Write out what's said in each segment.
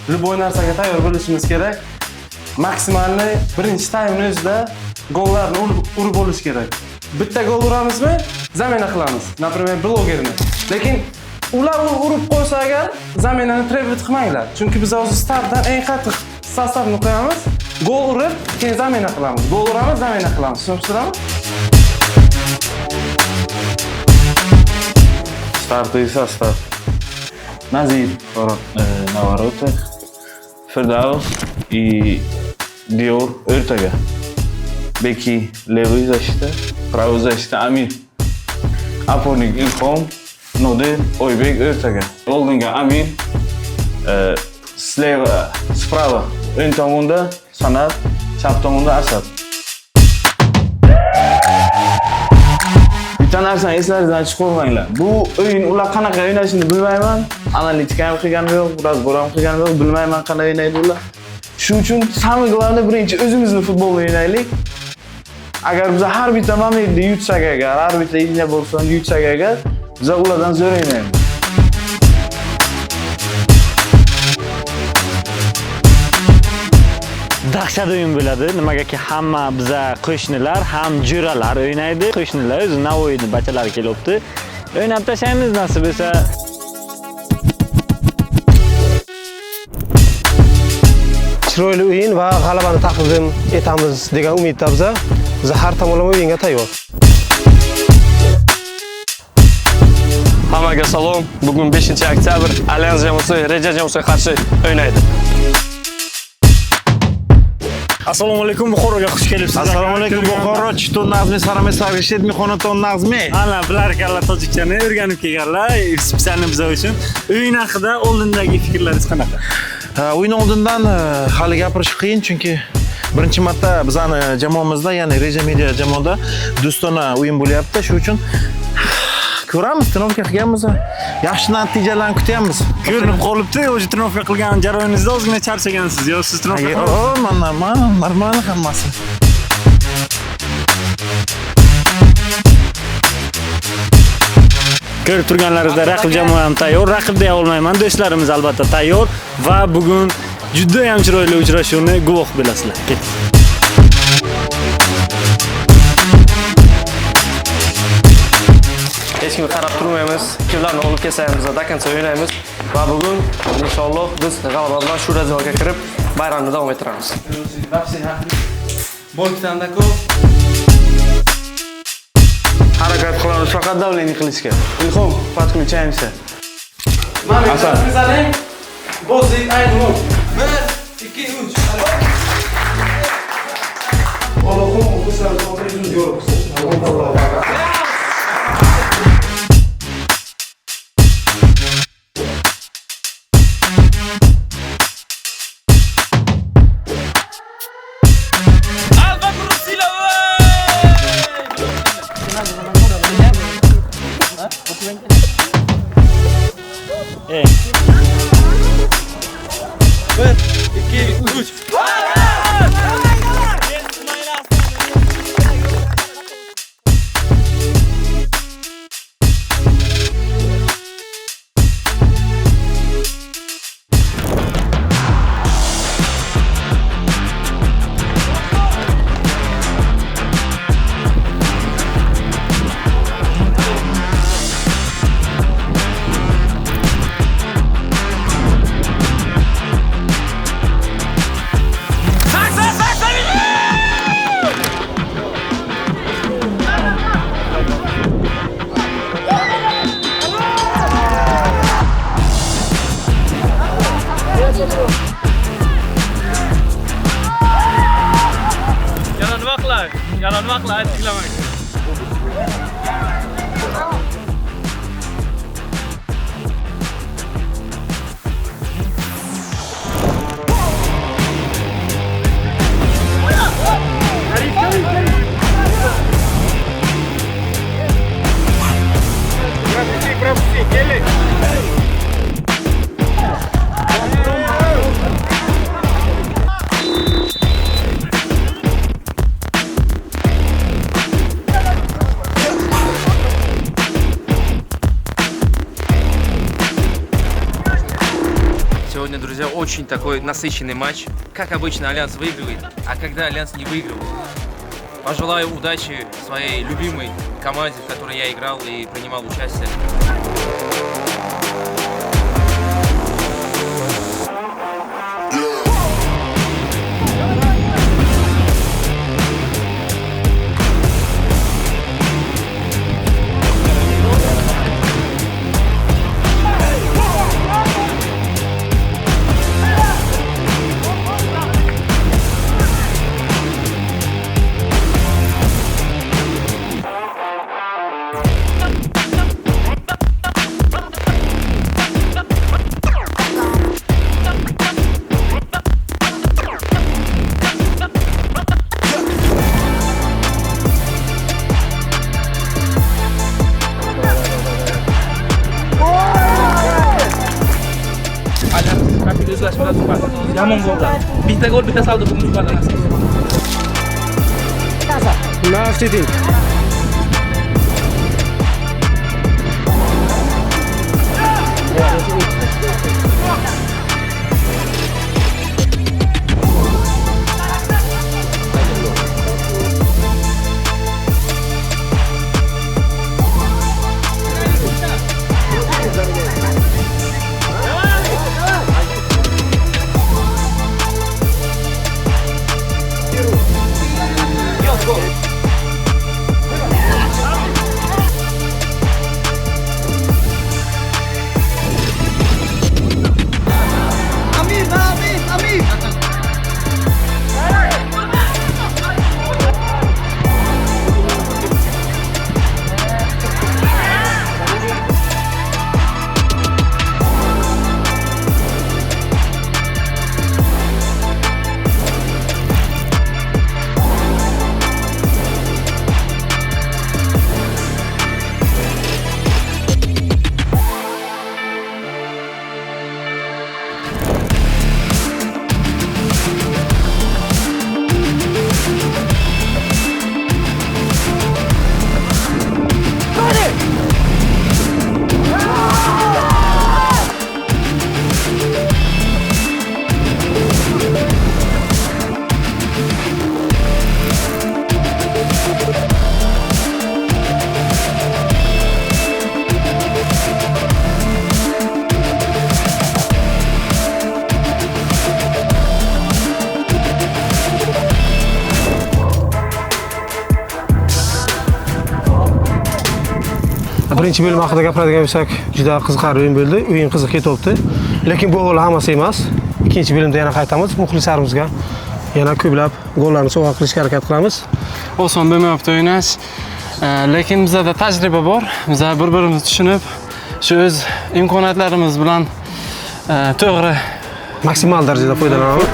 Любой narsaga tayyor bo'lishimiz kerak. Maksimalni birinchi taymning o'zida gollarni urib olish kerak. Bitta gol uramizmi, zamena qilamiz. Например, blogerni. Lekin ular urib qo'ysa agar, zamenani trevit qilmanglar. Chunki biz o'zi startdan eng qattiq sostavni qo'yamiz. Gol urib, keyin zamena qilamiz. Gol uramiz, zamena qilamiz. Tushunibsizlarmi? Стартовый состав. Назир, на воротах. Фердаус и Диор o'rtaga. Beki левый защита, правый защита Amir. Опорник Ilhom, Nodir, Oybek o'rtaga. Oldinga Amir, sправа o'ng tomonda Sanat, chap tomonda Asad. Bitta narsani eslaringizdan chiqarmanglar. Bu o'yin ular qanaqa o'ynashini bilmayman. Analitika ham qilganim yo'q, biroz bo'ram qilganim yo'q, bilmayman qanday o'ynaydi ular. Shuning uchun samimiy globni birinchi o'zimizni futbolni o'ynaylik. Agar biz har bitta momentda yutsak agar, har bitta liniya bo'lsa yutsak agar, biz ulardan zo'r o'ynaymiz. Dahshat o'yin bo'ladi. Nimagaki hamma biza qo'shnilar ham jo'ralar o'ynaydi. Qo'shnilar o'zi Navoiyning bachalari kelibdi. O'ynab tashlaymiz nasib bo'lsa. Chiroyli o'yin va g'alabani taqdim etamiz degan umidda biz har tomonlama o'yinga tayyor. Hammaga salom. Bugun 5-oktyabr Allianz jamoasi Reja jamoasiga qarshi o'ynaydi. Assalomu alaykum, Buxoroga xush kelibsiz. Assalomu alaykum, Buxoro. Chton nazmi sarame sargishid mixonaton nazmi. Ana, bilarkalla tojikchani o'rganib kelganlar, spesialni biz uchun. O'yin haqida oldindagi fikrlaringiz qanaqa? O'yin oldindan hali gapirish qiyin, chunki birinchi marta bizani jamoamizda, ya'ni Reja Media jamoada do'stona o'yin bo'lyapti. Shu uchun ko'ramiz, trenovka qilganmiz. Yaxshi natijalarni kutyapmiz. Ko'rinib qolibdi, o'zi trenovka qilgan jarayoningizda ozgina charchagansiz, yo siz trenovka qilasiz? Normal hammasi. Ko'rib turganlaringizda raqib jamoa ham tayyor, raqib deya olmayman, do'stlarimiz albatta tayyor va bugun juda ham chiroyli uchrashuvni guvoh bo'lasizlar. Keting. Hech kimga qarab turmaymiz. Kimlarni olib kelsa ham biz do konca o'ynaymiz va bugun inshaalloh biz g'alaba bilan shu raziyatga kirib bayramni davom ettiramiz. Harakat qilamiz, faqat davleniy qilishga. Ilhom, подключаемся. Hasan. Bozik ayni. 1 2 3. Allohim o'zini o'zini yo'q. Yalanmakla etkilemek. очень такой насыщенный матч. Как обычно, Альянс выигрывает, а когда Альянс не выигрывает. Пожелаю удачи своей любимой команде, в которой я играл и принимал участие. Yomon bo'ldi. Bitta gol, bitta saldo bugun ifodalanasiz. Last eating. Birinchi bo'lim haqida gapiradigan bo'lsak, juda qiziqarli o'yin bo'ldi. O'yin qiziq ketyapti. Lekin bu gol hammasi emas. Ikkinchi bo'limda yana qaytamiz. Muxlislarimizga yana ko'plab gollarni sovg'a qilishga harakat qilamiz. Oson bo'lmayapti o'ynash. Lekin bizda tajriba bor. Biz bir-birimizni tushunib, shu o'z imkoniyatlarimiz bilan to'g'ri Maksimal darajada foydalanamiz.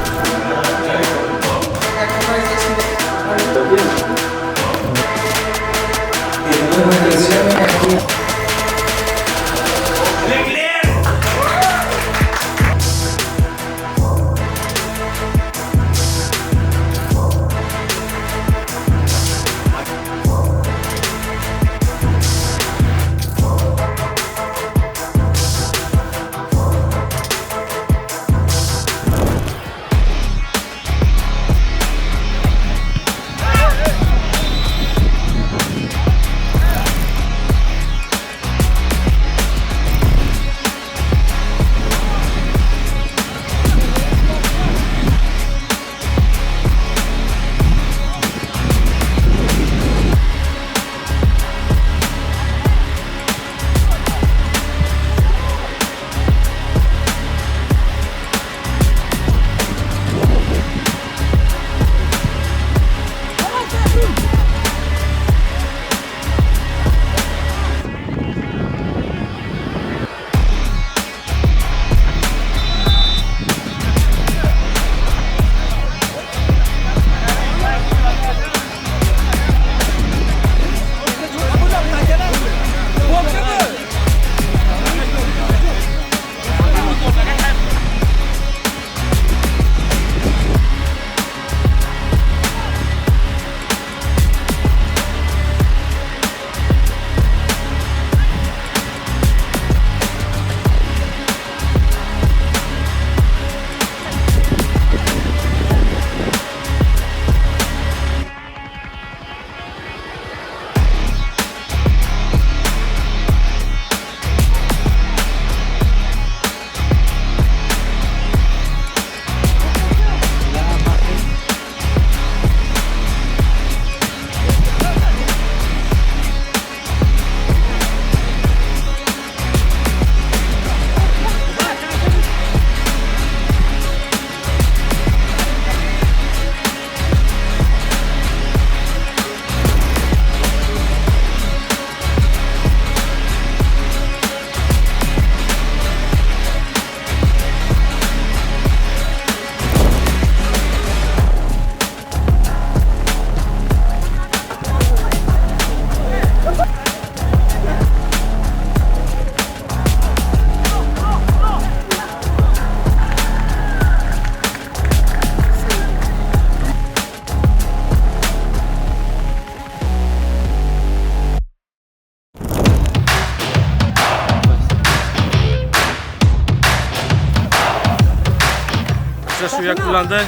yakunlandi.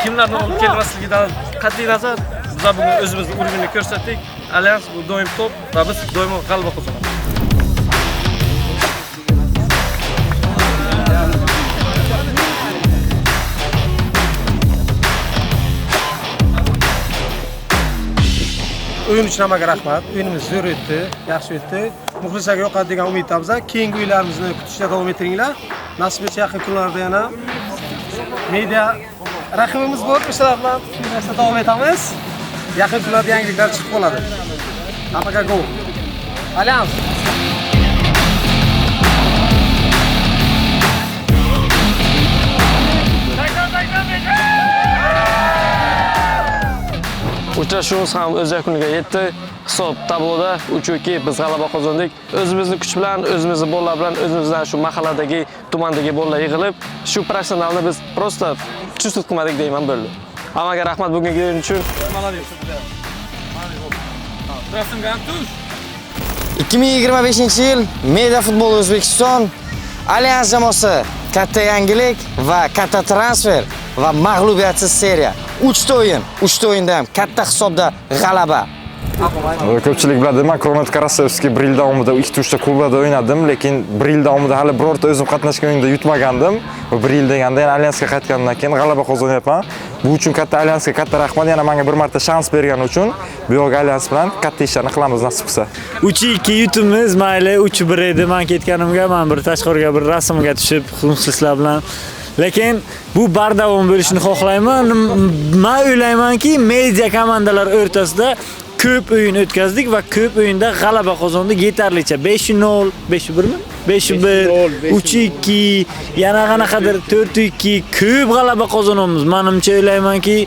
Kimlarni olib kelmasligidan qat'iy nazar biz bugun o'zimizni urinishni ko'rsatdik. Alyans bu doim top va biz doimo g'alaba qozonamiz. O'yin uchun hammaga rahmat. O'yinimiz zo'r o'tdi, yaxshi o'tdi. Muxlislarga yoqadi degan umiddamiz. Keyingi o'yinlarimizni kutishda davom ettiringlar. Nasib etsa yaqin kunlarda yana media raqibimiz bor, o'shalar bilan o'ynashda davom etamiz. Yaqin kunlarda yangiliklar chiqib qoladi. Hammaga gol. Alyans. Uchrashuvimiz ham o'z yakuniga yetdi. Hisob tabloda 3-2 biz g'alaba qozondik. O'zimizni kuch bilan, o'zimizni bollar bilan, o'zimizdan shu mahalladagi, tumandagi bollar yig'ilib, shu professionalni biz просто chusut qilmadik deyman bo'ldi. Hammaga rahmat bugungi o'yin uchun. 2025-yil Media Futbol O'zbekiston Alyans jamoasi katta yangilik va katta transfer va mag'lubiyatsiz seriya. 3 ta o'yin, 3 ta o'yinda ham katta hisobda g'alaba. Ko'pchilik biladi, men Kronet Karasevskiy 1 yil davomida 2-3 ta klublarda o'ynadim, lekin 1 yil davomida hali birorta o'zim qatnashgan o'yinda yutmagandim. Va 1 yil deganda yana Alyansga qaytgandan keyin g'alaba qozonyapman. Bu uchun katta Alyansga katta rahmat, yana menga bir marta shans bergani uchun bu yo'q Alyans bilan katta ishlarni qilamiz nasib qilsa. 3-2 yutimiz, mayli 3-1 edi. Men ketganimga men bir tashqariga bir rasmga tushib, muxlislar bilan lekin bu bardavom bo'lishini xohlayman. Men o'ylaymanki, media komandalar o'rtasida ko'p o'yin o'tkazdik va ko'p o'yinda g'alaba qozondik yetarlicha. 5-0, 5-1 mi? 5-1, 3-2, yana qanaqadir 4-2 ko'p g'alaba qozonamiz. Menimcha o'ylaymanki,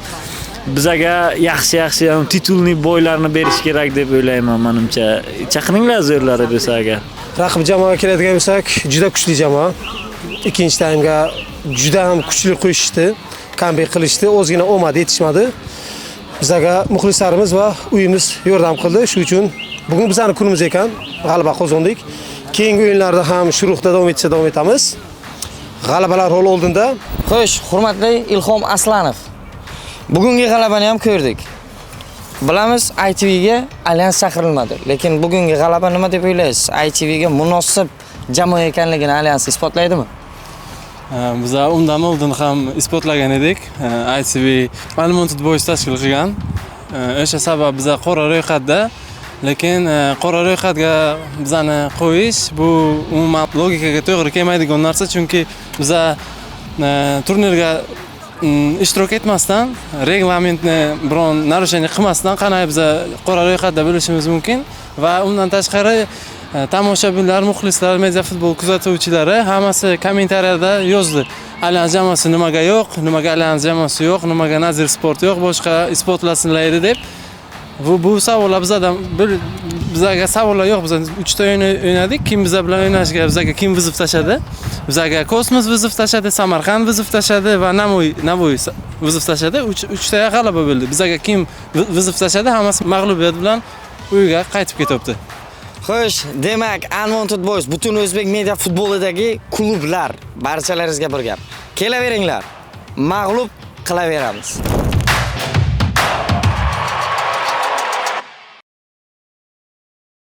bizga yaxshi titulni boylarni berish kerak deb o'ylayman menimcha. Chaqiringlar zo'rlari bo'lsa agar. Raqib jamoaga keladigan bo'lsak, juda kuchli jamoa. Ikkinchi taymga juda ham kuchli qo'yishdi, comeback qilishdi, o'zgina omad yetishmadi. Bizga muxlislarimiz va uyimiz yordam qildi. Shuning uchun bugun bizning kunimiz ekan, g'alaba qozondik. Keyingi o'yinlarda ham shu ruhda davom etamiz. G'alabalar rol oldinda. Xo'sh, hurmatli Ilhom Aslanov. Bugungi g'alabani ham ko'rdik. Bilamiz, ITV ga Alyans chaqirilmadi, lekin bugungi g'alaba nima deb o'ylaysiz? ITV ga munosib jamoa ekanligini Alyans isbotlaydimi? Biz undan oldin ham isbotlagan edik. ITV Unlimited Boys tashkil qilgan. O'sha sabab biz qora ro'yxatda, lekin qora ro'yxatga bizani qo'yish bu umuman logikaga to'g'ri kelmaydigan narsa, chunki biz turnirga ishtirok etmasdan, reglamentni biron narusheniya qilmasdan qanday biz qora ro'yxatda bo'lishimiz mumkin va undan tashqari tomoshabinlar, muxlislar, media futbol kuzatuvchilari hammasi kommentariyada yozdi. Alyans jamoasi nimaga yo'q, nimaga Alyans jamoasi yo'q, nimaga Nazir Sport yo'q, boshqa isbotlasinlar deb. Bu savollar bizga savollar yo'q. Biz 3 ta o'yin o'ynadik. Kim biz bilan o'ynashga bizga kim vizib tashadi? Bizga Kosmos vizib tashadi, Samarqand vizib tashadi va Navoiy vizib tashadi. 3 ta g'alaba bo'ldi. Bizga kim vizib tashadi? Hammasi mag'lubiyat bilan uyiga qaytib ketyapti. Xo'sh, demak, Unwanted Boys butun o'zbek media futbolidagi klublar barchalaringizga bir gap. Kelaveringlar. Mag'lub qilaveramiz.